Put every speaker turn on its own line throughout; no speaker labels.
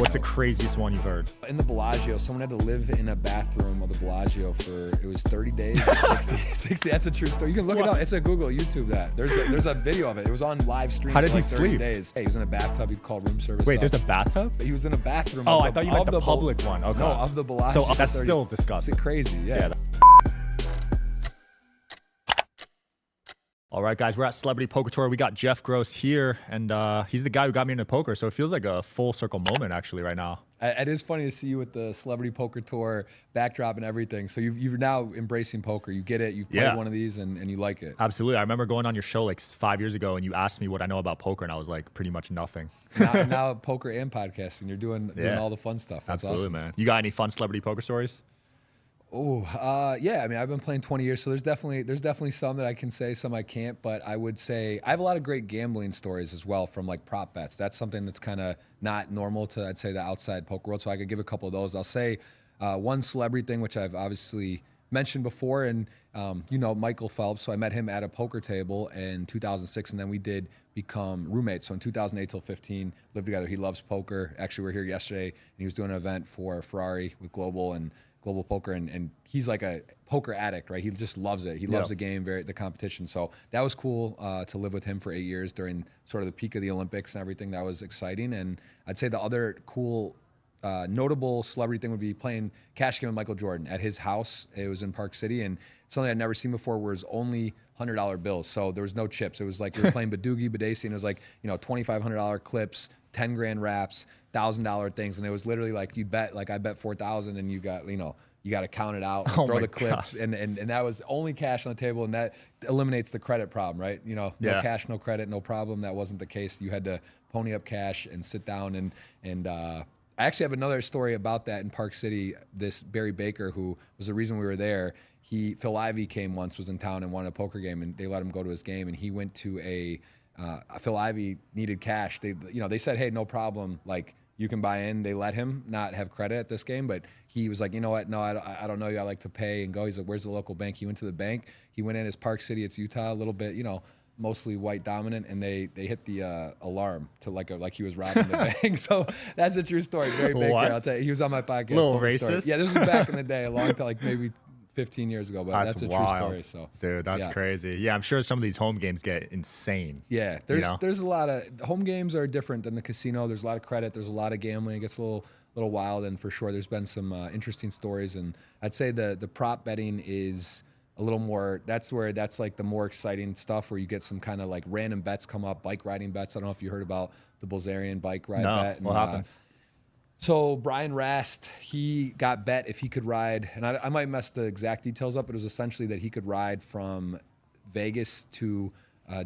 What's the craziest one you've heard?
In the Bellagio, someone had to live in a bathroom of the Bellagio for, it was 30 days, or 60. That's a true story. You can look it up. It's a Google, YouTube that. There's a video of it. It was on live stream.
How did
for like
he
30
sleep?
days. Hey, he was in a bathtub. He called room service.
Wait,
up.
there's a bathtub?
He was in a bathroom.
Oh, I thought you meant the public one. Okay.
No, of the Bellagio.
So that's still disgusting.
It's crazy, yeah.
All right, guys, we're at Celebrity Poker Tour. We got Jeff Gross here, and he's the guy who got me into poker. So it feels like a full circle moment, actually, right now.
It is funny to see you with the Celebrity Poker Tour backdrop and everything. So you're now embracing poker. You get it. You've played one of these, and you like it.
Absolutely. I remember going on your show like 5 years ago, and you asked me what I know about poker, and I was like, pretty much nothing.
Now poker and podcasting. You're doing all the fun stuff. That's
absolutely,
awesome.
Man. You got any fun celebrity poker stories?
Oh, yeah. I mean, I've been playing 20 years, so there's definitely some that I can say, some I can't. But I would say I have a lot of great gambling stories as well from like prop bets. That's something that's kind of not normal to, I'd say, the outside poker world. So I could give a couple of those. I'll say one celebrity thing, which I've obviously mentioned before, and you know Michael Phelps. So I met him at a poker table in 2006, and then we did become roommates. So in 2008 till 15, lived together. He loves poker. Actually, we were here yesterday, and he was doing an event for Ferrari with Global Poker, and he's like a poker addict, right? He just loves it. He loves the game, the competition. So that was cool to live with him for 8 years during sort of the peak of the Olympics and everything. That was exciting. And I'd say the other cool, notable celebrity thing would be playing cash game with Michael Jordan at his house. It was in Park City, and something I'd never seen before was only $100 bills. So there was no chips. It was like we were playing Badoogie, Badesi, and it was like, you know, $2,500 clips, 10 grand wraps, $1,000 things, and it was literally like you bet, like I bet 4,000, and you got, you know, you got to count it out, and throw the clips, and that was only cash on the table, and that eliminates the credit problem, right? You know, no cash, no credit, no problem. That wasn't the case. You had to pony up cash and sit down, and I actually have another story about that in Park City. This Barry Baker, who was the reason we were there, Phil Ivey came once, was in town and wanted a poker game, and they let him go to his game, and he went to Phil Ivey needed cash. They said, hey, no problem, like you can buy in. They let him not have credit at this game, but he was like, you know what? No, I don't know you. I like to pay and go. He's like, where's the local bank? He went to the bank. He went in. It's Park City. It's Utah, a little bit, you know, mostly white dominant, and they hit the alarm to like he was robbing the bank. So that's a true story. Very big. I'll tell you, he was on my podcast.
Little racist.
Yeah, this was back in the day, a long time, like maybe 15 years ago, but that's a
wild.
True story. So,
dude, that's crazy. Yeah, I'm sure some of these home games get insane.
Yeah, there's a lot of home games are different than the casino. There's a lot of credit. There's a lot of gambling. It gets a little wild, and for sure, there's been some interesting stories. And I'd say the prop betting is a little more. That's like the more exciting stuff, where you get some kind of like random bets come up, bike riding bets. I don't know if you heard about the Bulgarian bike ride bet.
What happened?
So Brian Rast, he got bet if he could ride, and I might mess the exact details up, but it was essentially that he could ride from Vegas to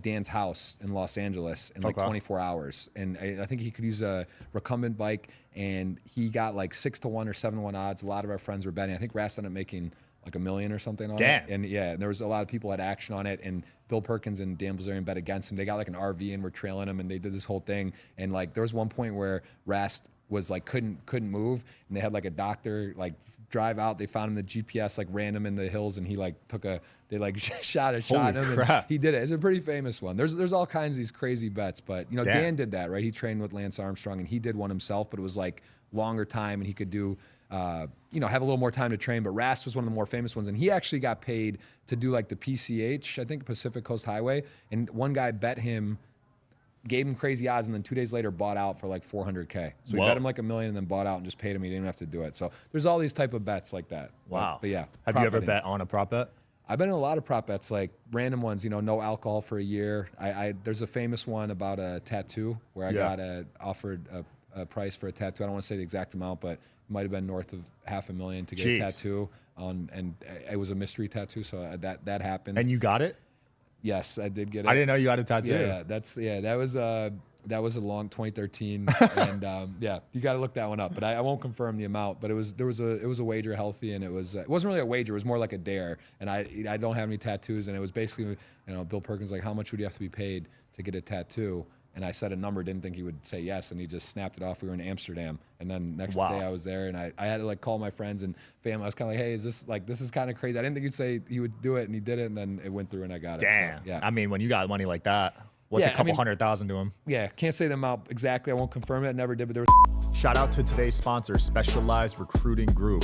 Dan's house in Los Angeles in like 24 hours. And I think he could use a recumbent bike, and he got like 6-1 or 7-1 odds. A lot of our friends were betting. I think Rast ended up making like $1 million or something on it. And there was a lot of people had action on it, and Bill Perkins and Dan Bilzerian bet against him. They got like an RV and were trailing him, and they did this whole thing. And like there was one point where Rast was like couldn't move, and they had like a doctor like drive out. They found him the GPS, like ran him in the hills, and he like they like shot him. And he did it. It's a pretty famous one. There's all kinds of these crazy bets, but you know, Dan did that, right? He trained with Lance Armstrong, and he did one himself, but it was like longer time, and he could do have a little more time to train. But Rast was one of the more famous ones, and he actually got paid to do like the PCH, I think Pacific Coast Highway, and one guy bet him, gave him crazy odds, and then 2 days later bought out for like $400K. So he bet him like $1 million and then bought out and just paid him. He didn't have to do it. So there's all these type of bets like that.
Wow.
But yeah.
Have you ever bet on a prop bet?
I've been in a lot of prop bets, like random ones, you know, no alcohol for a year. There's a famous one about a tattoo where I got offered a price for a tattoo. I don't want to say the exact amount, but it might have been north of $500,000 to get a tattoo and it was a mystery tattoo. So that happened.
And you got it?
Yes, I did get it.
I didn't know you had a tattoo.
Yeah, that was a long 2013, and you got to look that one up. But I won't confirm the amount. But it was a wager healthy, and it wasn't really a wager. It was more like a dare. And I don't have any tattoos, and it was basically, you know, Bill Perkins like, how much would you have to be paid to get a tattoo? And I said a number, didn't think he would say yes, and he just snapped it off. We were in Amsterdam, and then next day I was there, and I had to like call my friends and family. I was kind of like, hey, this is kind of crazy. I didn't think he'd say he would do it, and he did it, and then it went through, and I got it.
Damn.
So, yeah.
I mean, when you got money like that. What's
Yeah,
a couple 100,000 to him?
Yeah, can't say the amount exactly. I won't confirm it. I never did, but there was.
Shout out to today's sponsor, Specialized Recruiting Group.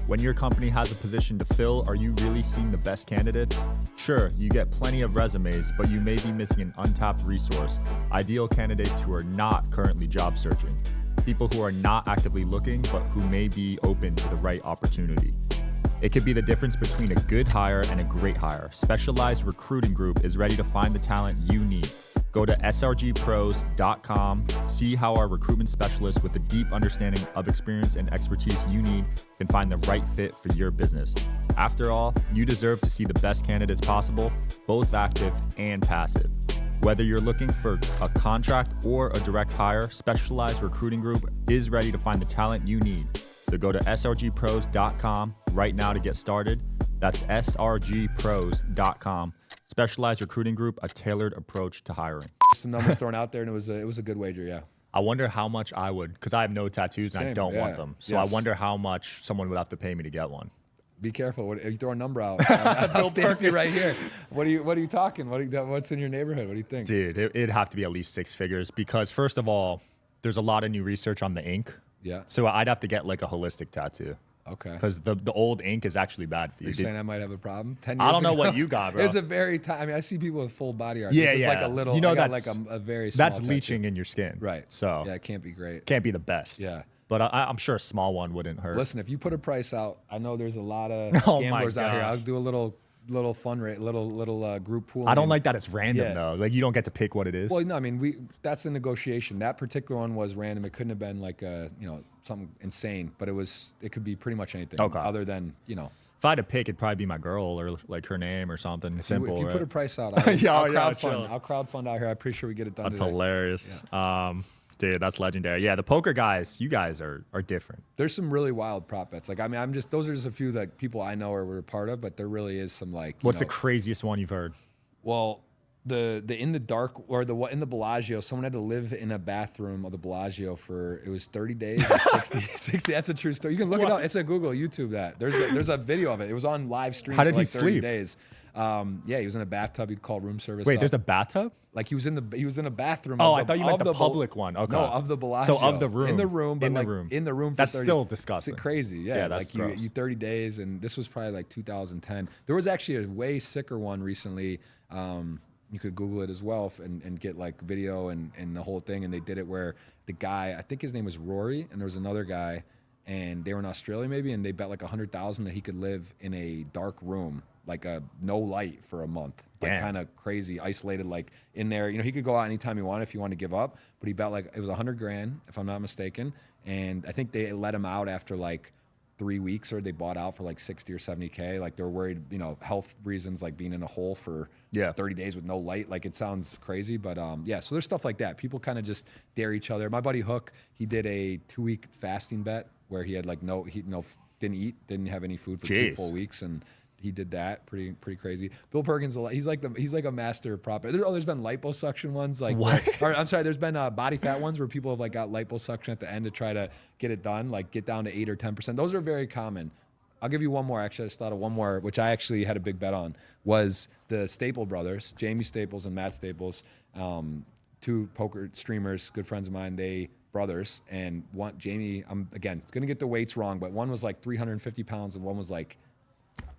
When your company has a position to fill, are you really seeing the best candidates? Sure, you get plenty of resumes, but you may be missing an untapped resource. Ideal candidates who are not currently job searching. People who are not actively looking, but who may be open to the right opportunity. It could be the difference between a good hire and a great hire. Specialized Recruiting Group is ready to find the talent you need. Go to srgpros.com, see how our recruitment specialists with a deep understanding of experience and expertise you need can find the right fit for your business. After all, you deserve to see the best candidates possible, both active and passive. Whether you're looking for a contract or a direct hire, Specialized Recruiting Group is ready to find the talent you need. So go to srgpros.com right now to get started. That's srgpros.com. Specialized Recruiting Group, a tailored approach to hiring.
Some numbers thrown out there, and it was a good wager, yeah.
I wonder how much I would, because I have no tattoos and I
Same,
don't want
yeah.
them. So
Yes.
I wonder how much someone would have to pay me to get one.
Be careful. If you throw a number out, I'll stamp you right here. What are you talking? What's in your neighborhood? What do you think?
Dude, it'd have to be at least 6 figures because, first of all, there's a lot of new research on the ink.
Yeah.
So I'd have to get like a holistic tattoo.
Okay.
Because the old ink is actually bad for you.
You're saying I might have a problem? 10
I
years
don't know
ago?
what you got, bro.
It's a very I mean, I see people with full body art.
Yeah,
This is
yeah.
like a little,
You know,
I got
that's
like a very small
that's
tattoo.
leaching in your skin.
Right.
So
yeah, it can't be great.
can't be the best.
Yeah.
But I'm sure a small one wouldn't hurt.
Listen, if you put a price out, I know there's a lot of
Oh my
gamblers out here.
gosh.
I'll do a little fun rate, little group pool.
I don't like that it's random
Yeah.
though. Like you don't get to pick what it is.
Well, no, I mean that's a negotiation. That particular one was random. It couldn't have been like something insane, but it could be pretty much anything.
Okay.
Other than
if I had to pick, it'd probably be my girl or like her name or something simple.
if you
right?
put a price out,
Yeah,
I'll
yeah,
crowdfund.
chill.
I'll crowdfund out here. I'm pretty sure we get it done.
That's
today.
hilarious. Dude, that's legendary. Yeah, the poker guys, you guys are different.
There's some really wild prop bets. Like I mean, those are just a few that people I know or were a part of, but there really is some like.
What's the craziest one you've heard?
Well, the in the dark or in the Bellagio, someone had to live in a bathroom of the Bellagio for it was 30 days or 60. That's a true story. You can look it up. It's a Google, YouTube that. There's a video of it. It was on live stream.
How did
for
he
like 30
sleep?
days. Yeah, he was in a bathtub. He'd call room service.
Wait,
up.
there's a bathtub?
Like he was in a bathroom.
Oh,
of
I thought you meant the public one. Okay.
No, of the Bellagio.
So of the room.
In the room, but
in the
like
room.
in the room. For
That's
30
still disgusting.
It's crazy. Yeah,
Yeah, that's
like
gross.
you 30 days, and this was probably like 2010. There was actually a way sicker one recently. You could Google it as well and get like video and the whole thing. And they did it where the guy, I think his name was Rory, and there was another guy, and they were in Australia maybe, and they bet like 100,000 that he could live in a dark room, like a no light for a month. Like
Damn.
kind of crazy, isolated, like in there. He could go out anytime he wanted if he wanted to give up, but he bet like it was 100 grand, if I'm not mistaken. And I think they let him out after like 3 weeks, or they bought out for like 60 or 70K. Like they're worried, health reasons, like being in a hole for 30 days with no light. Like it sounds crazy, but yeah. So there's stuff like that. People kind of just dare each other. My buddy Hook, he did a 2-week fasting bet where he had like didn't eat, didn't have any food for 2 full weeks, and he did that. Pretty crazy. Bill Perkins, he's like a master prop. There's been liposuction ones, like I'm sorry. There's been body fat ones where people have like got liposuction at the end to try to get it done, like get down to 8 or 10%. Those are very common. I'll give you one more. Actually, I just thought of one more, which I actually had a big bet on. Was the Staple brothers, Jamie Staples and Matt Staples, 2 poker streamers, good friends of mine. They brothers, and Jamie. I'm again gonna get the weights wrong, but one was like 350 pounds and one was like.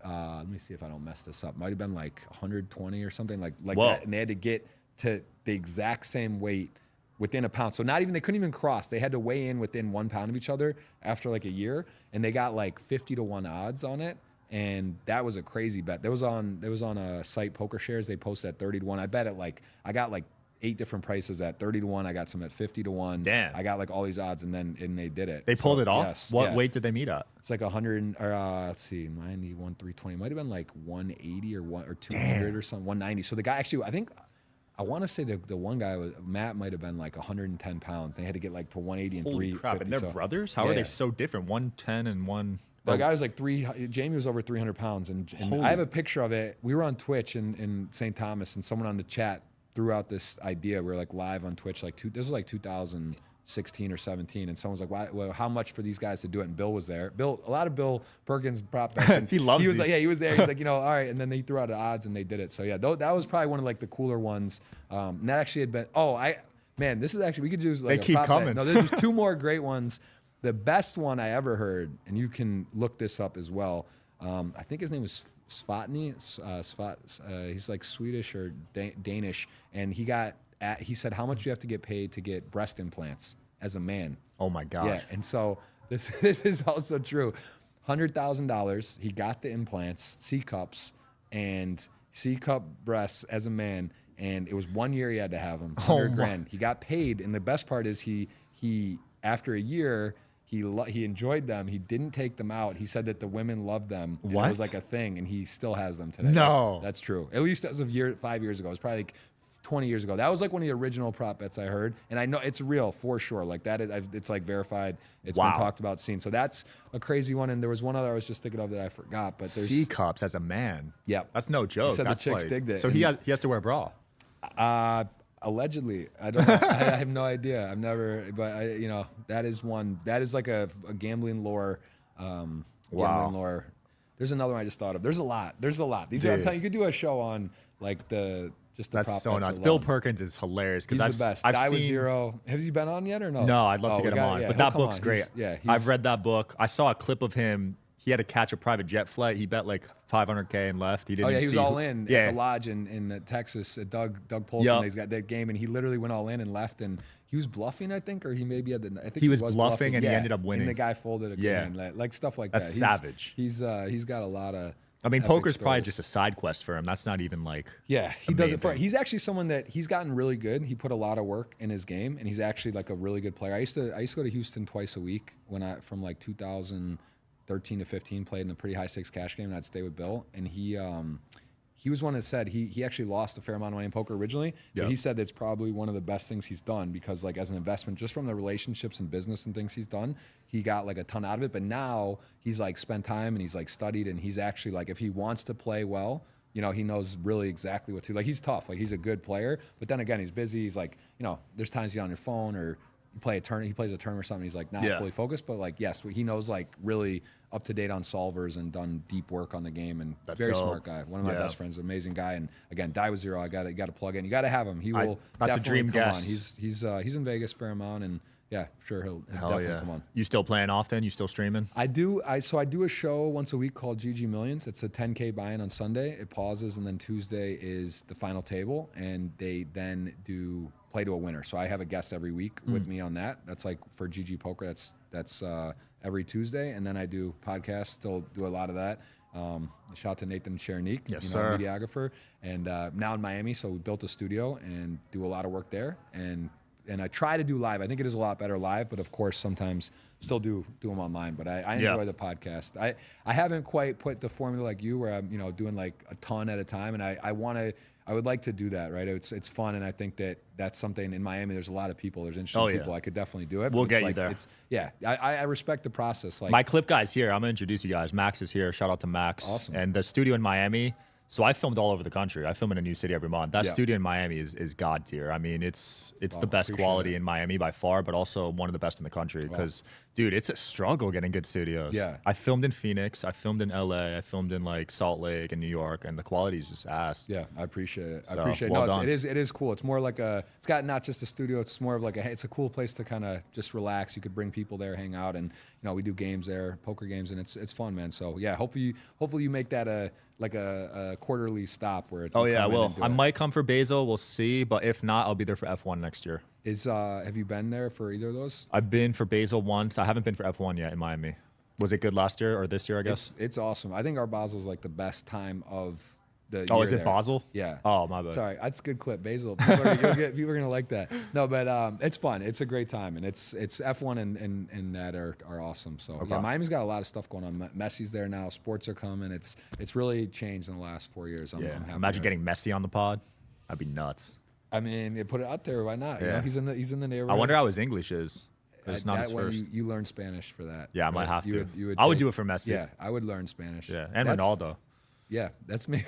Let me see if I don't mess this up. Might have been like 120 or something like that. And they had to get to the exact same weight within a pound. So they couldn't even cross. They had to weigh in within 1 pound of each other after like a year. And they got like 50-1 odds on it. And that was a crazy bet. It was on a site, Poker Shares. They posted at 30-1. I bet I got like 8 different prices at 30-1. I got some at 50-1.
Damn.
I got like all these odds, and they did it.
They pulled it off?
Yes,
What
yeah.
weight did they meet at?
It's like 100, or let's see, 91, 320. Might have been like 180 or 200 or something, 190. So the guy actually, I want to say the one guy Matt might have been like 110 pounds. They had to get like to 180 and
Holy
350.
crap, and they're brothers? How are they so different? 110 and one...
The guy was like Jamie was over 300 pounds. And I have a picture of it. We were on Twitch in St. Thomas, and someone on the chat threw out this idea. We were like live on Twitch, this was like 2000. 16 or 17, and someone's like, "Why? Well, how much for these guys to do it?" And Bill was there. A lot of Bill Perkins prop bets. And
He loves
He was
these.
like, yeah, he was there. He's like, all right. And then they threw out the odds and they did it. So yeah, that was probably one of like the cooler ones. And that actually had been. Man, this is actually we could do like
They
a
keep
prop bet.
coming.
No, there's two more great ones. The best one I ever heard, and you can look this up as well. I think his name was Svatny. He's like Swedish or Danish, and he said how much you have to get paid to get breast implants as a man.
Oh my gosh.
Yeah, and so this is also true. $100,000. He got the implants, C cups, and C cup breasts as a man, and it was 1 year he had to have them. 100 grand. He got paid, and the best part is he after a year. He enjoyed them. He didn't take them out. He said that the women loved them. And
What?
it was like a thing, and he still has them today.
No.
That's true. At least as of 5 years ago. It was probably like 20 years ago. That was like one of the original prop bets I heard, and I know it's real for sure. Like that is, it's like verified. It's
Wow.
been talked about, seen. So that's a crazy one. And there was one other I was just thinking of that I forgot. But there's
C cups as a man.
Yep.
That's no joke.
He said
That's
the chicks
like,
digged it.
So he has to wear a bra.
Allegedly, I don't know. I have no idea. I've never, but that is one. That is like a gambling lore.
Wow.
Gambling lore. There's another one I just thought of. There's a lot. These are, I'm
Dude.
telling you, could do a show on like the prop
That's so
bets
nuts.
alone.
Bill Perkins is hilarious
He's
because
the best.
I've
Die with
seen.
Zero. Have you been on yet or no?
No, I'd love to
we
get him
got-
on.
yeah,
But
he'll
that
come
book's
on.
great.
He's-
I've read that book. I saw a clip of him. He had to catch a private jet flight. He bet like $500K and left. He didn't.
Oh yeah,
even
he was
see
all
who-
in
Yeah.
at the lodge in Texas. Doug Polk,
Yup.
and he's got that game, and he literally went all in and left. And he was bluffing, I think, or he maybe had the. I think
He was bluffing, and he ended up winning.
And the guy folded again, like stuff like
That's
that.
savage.
He's got a lot of.
I mean,
epic
poker's probably
stories.
just a side quest for him. That's not even like.
Yeah, he
the
does
main
it for.
thing.
He's actually someone that he's gotten really good. He put a lot of work in his game, and he's actually like a really good player. I used to go to Houston twice a week from like 2013 to 15, played in a pretty high stakes cash game, and I'd stay with Bill. And he was one that said he actually lost a fair amount of money in poker originally, but
Yep.
he said that's probably one of the best things he's done because like as an investment, just from the relationships and business and things he's done, he got like a ton out of it. But now he's like spent time and he's like studied, and he's actually like if he wants to play well, he knows really exactly what to. Like he's tough, like he's a good player, but then again he's busy. He's like there's times you're on your phone or you play a turn. He plays a turn or something. He's like not fully focused, but like yes, he knows like really up to date on solvers and done deep work on the game, and
That's
very
dope.
smart guy. One of my
Yeah.
best friends, amazing guy. And again, Die with Zero. You got to plug in. You got to have him. He will.
That's a
definitely
dream
come
guest.
on. He's in Vegas a fair amount, and yeah, sure he'll
Hell
definitely
yeah.
come on.
You still playing often? You still streaming?
I do a show once a week called GG Millions. It's a 10K buy-in on Sunday. It pauses, and then Tuesday is the final table, and they then do play to a winner. So I have a guest every week with me on that. That's like for GG Poker. That's every Tuesday, and then I do podcasts. Still do a lot of that. Shout out to Nathan Chernik,
Yes, sir.
videographer, and now in Miami. So we built a studio and do a lot of work there, and I try to do live. I think it is a lot better live, but of course sometimes still do them online. But I enjoy the podcast. I haven't quite put the formula like you, where I'm doing like a ton at a time, and I would like to do that, right? It's fun, and I think that's something in Miami. There's a lot of people. There's interesting people. I could definitely do it.
We'll
but it's
get you
like,
there.
I respect the process. Like
My clip guy's here. I'm gonna introduce you guys. Max is here. Shout out to Max.
Awesome.
And the studio in Miami. So I filmed all over the country. I film in a new city every month. That studio in Miami is god tier. I mean, it's the best quality in Miami by far, but also one of the best in the country. Because, dude, it's a struggle getting good studios.
Yeah.
I filmed in Phoenix. I filmed in LA. I filmed in like Salt Lake and New York, and the quality is just ass.
Yeah, I appreciate it.
So,
I appreciate it.
well
No,
done.
it is cool. It's more like it's got not just a studio. It's more of like it's a cool place to kind of just relax. You could bring people there, hang out, and we do games there, poker games, and it's fun, man. So yeah, hopefully you make that a quarterly stop where it's.
Oh yeah, well, I might come for Basel. We'll see, but if not, I'll be there for F1 next year.
Have you been there for either of those?
I've been for Basel once. I haven't been for F1 yet in Miami. Was it good last year or this year? I guess.
It's awesome. I think our Basel's like the best time of the.
Oh,
year
is it
there.
Basel?
Yeah.
Oh, my bad.
Sorry, that's a good clip. Basil. People are gonna like that. No, but it's fun. It's a great time, and it's F1 and that are awesome. So yeah, Miami's got a lot of stuff going on. Messi's there now. Sports are coming. It's really changed in the last 4 years. I'm happy
Imagine
with it.
getting Messi on the pod. That'd be nuts.
I mean, they put it out there. Why not?
Yeah.
He's in the neighborhood.
I wonder how his English is. 'Cause it's not
that
his
one,
first.
you learn Spanish for that.
Yeah, I might
right?
have to.
You would
I would
take-
do it for Messi.
Yeah, I would learn Spanish.
Yeah, and
That's-
Ronaldo.
Yeah, that's maybe.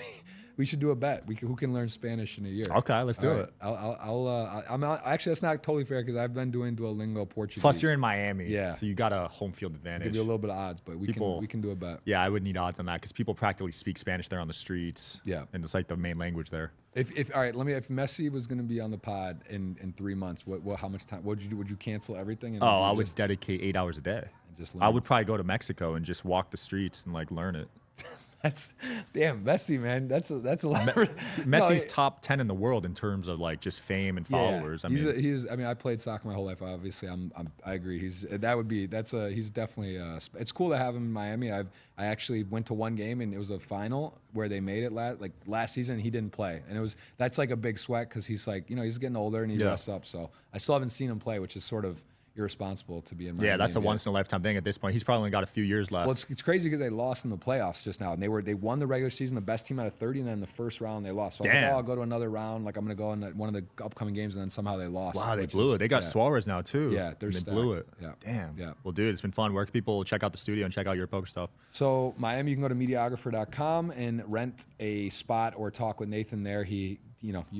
we should do a bet. Who can learn Spanish in a year?
Okay, let's do it.
I'm not, actually, that's not totally fair because I've been doing Duolingo Portuguese.
Plus, you're in Miami,
Yeah.
so you got a home field advantage.
Give you a little bit of odds, but we can do a bet.
Yeah, I would need odds on that because people practically speak Spanish there on the streets.
Yeah.
And it's like the main language there.
If all right, if Messi was going to be on the pod in 3 months, how much time? Would you cancel everything? And
I would dedicate 8 hours a day.
Just
I would probably go to Mexico and just walk the streets and like learn it.
That's damn Messi, man. That's a lot.
Messi's top 10 in the world in terms of like just fame and followers.
Yeah. I mean, I played soccer my whole life. Obviously, I agree. He's definitely. It's cool to have him in Miami. I actually went to one game and it was a final where they made it last season. And he didn't play, and that's like a big sweat because he's like he's getting older and he rests up. So I still haven't seen him play, which is sort of irresponsible to be in Miami.
Yeah, that's a once in a lifetime thing at this point. He's probably only got a few years left.
Well, it's crazy because they lost in the playoffs just now, and they won the regular season, the best team out of 30, and then in the first round they lost. So I was like, I'll go to another round. Like I'm gonna go in one of the upcoming games, and then somehow they lost.
Wow, they blew it. They got Suarez now too.
Yeah, they
blew it.
Yeah,
damn.
Yeah.
Well, dude, it's been fun. Where can people check out the studio and check out your poker stuff?
So Miami, you can go to mediographer.com and rent a spot or talk with Nathan there. You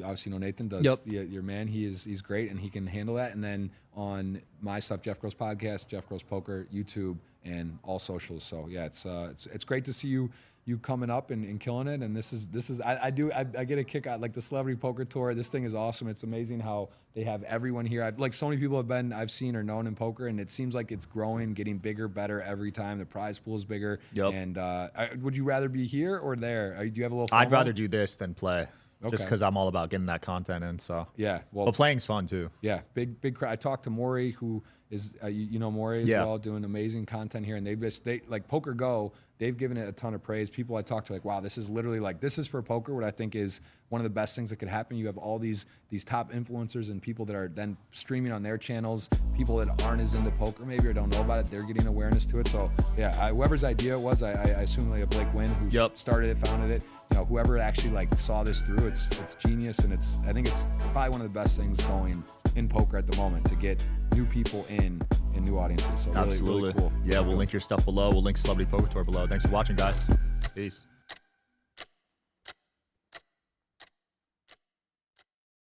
obviously know Nathan does. Your man, he's great and he can handle that. And then on my stuff, Jeff Gross Podcast, Jeff Gross Poker, YouTube, and all socials. So yeah, it's great to see you coming up and killing it. And this is I get a kick out like the Celebrity Poker Tour. This thing is awesome. It's amazing how they have everyone here. So many people I've seen or known in poker, and it seems like it's growing, getting bigger, better every time. The prize pool is bigger.
Yep.
And would you rather be here or there? Do you have a little?
I'd rather do this than play.
Okay.
Just because I'm all about getting that content in. So
yeah,
but playing's fun too.
Yeah, big crowd. I talked to Maury, who is Maury as well, doing amazing content here, and they like Poker Go. They've given it a ton of praise. People I talked to like, wow, this is literally this is for poker. What I think is one of the best things that could happen. You have all these top influencers and people that are then streaming on their channels. People that aren't as into poker maybe or don't know about it, they're getting awareness to it. So yeah, whoever's idea it was, I assume like Blake Wynn, who started it, founded it. Whoever actually saw this through, it's genius, and I think it's probably one of the best things going in poker at the moment to get new people in new audiences. So
absolutely,
really cool.
Yeah, we'll link your stuff below. We'll link Celebrity Poker Tour below. Thanks for watching, guys. Peace.